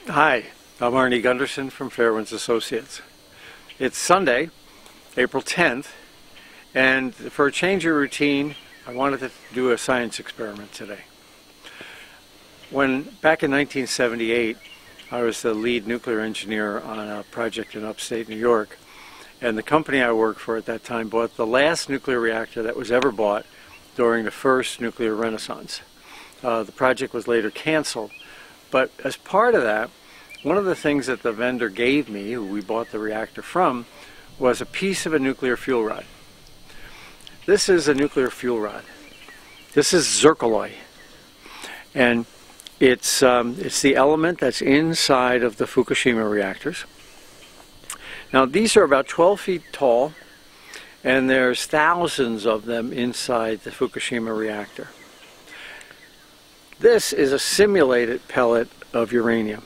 Hi, I'm Arnie Gunderson from Fairwinds Associates. It's Sunday, April 10th, and for a change of routine, I wanted to do a science experiment today. Back in 1978, I was the lead nuclear engineer on a project in upstate New York, and the company I worked for at that time bought the last nuclear reactor that was ever bought during the first nuclear renaissance. The project was later canceled, but as part of that, one of the things that the vendor gave me, who we bought the reactor from, was a piece of a nuclear fuel rod. This is a nuclear fuel rod. This is zircaloy, and it's the element that's inside of the Fukushima reactors. Now these are about 12 feet tall, and there's thousands of them inside the Fukushima reactor. This is a simulated pellet of uranium.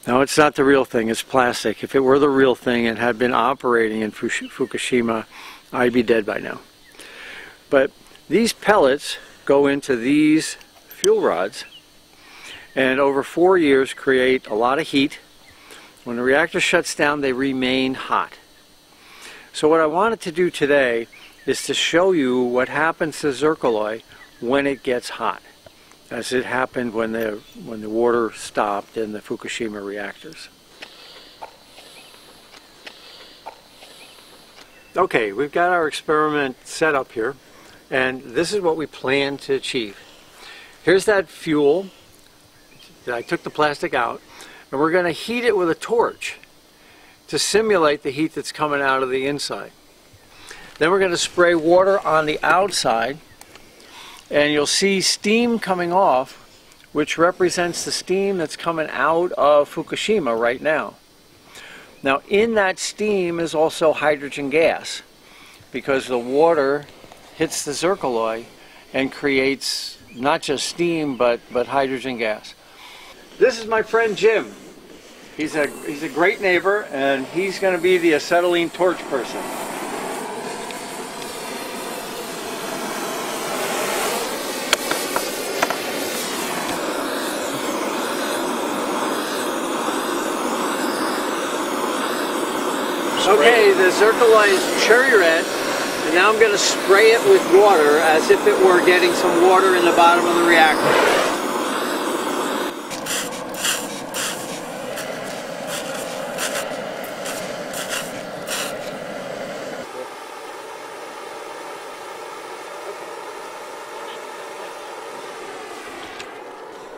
Now it's not the real thing, it's plastic. If it were the real thing and had been operating in Fukushima, I'd be dead by now. But these pellets go into these fuel rods and over 4 years create a lot of heat. When the reactor shuts down, they remain hot. So what I wanted to do today is to show you what happens to zircaloy when it gets hot, as it happened when the water stopped in the Fukushima reactors. Okay, we've got our experiment set up here, and this is what we plan to achieve. Here's that fuel that I took the plastic out, and we're going to heat it with a torch to simulate the heat that's coming out of the inside. Then we're going to spray water on the outside, and you'll see steam coming off, which represents the steam that's coming out of Fukushima right now. Now in that steam is also hydrogen gas, because the water hits the zircaloy and creates not just steam but hydrogen gas. This is my friend Jim. He's a great neighbor, and he's going to be the acetylene torch person. Okay, the zircaloy is cherry red, and now I'm going to spray it with water as if it were getting some water in the bottom of the reactor.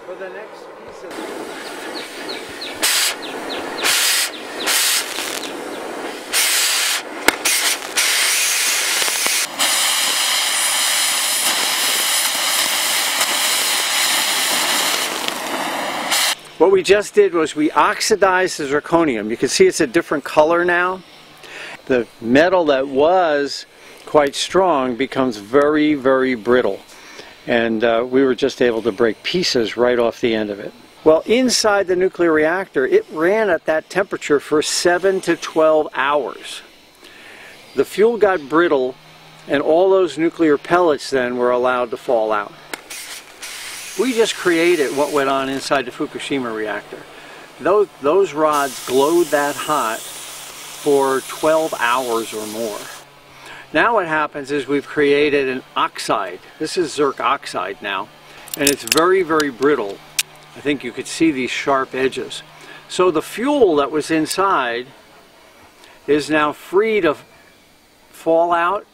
For the next piece of what we just did was we oxidized the zirconium. You can see it's a different color now. The metal that was quite strong becomes very, very brittle. And we were just able to break pieces right off the end of it. Well, inside the nuclear reactor, it ran at that temperature for 7 to 12 hours. The fuel got brittle, and all those nuclear pellets then were allowed to fall out. We just created what went on inside the Fukushima reactor. Those rods glowed that hot for 12 hours or more. Now what happens is we've created an oxide. This is zirc oxide now, and it's very, very brittle. I think you could see these sharp edges. So the fuel that was inside is now free to fall out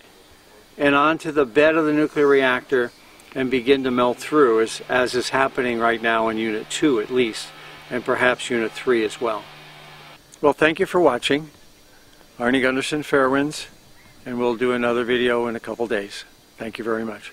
and onto the bed of the nuclear reactor and begin to melt through, as is happening right now in Unit 2 at least, and perhaps Unit 3 as well. Well, thank you for watching. Arnie Gunderson, Fairwinds, and we'll do another video in a couple days. Thank you very much.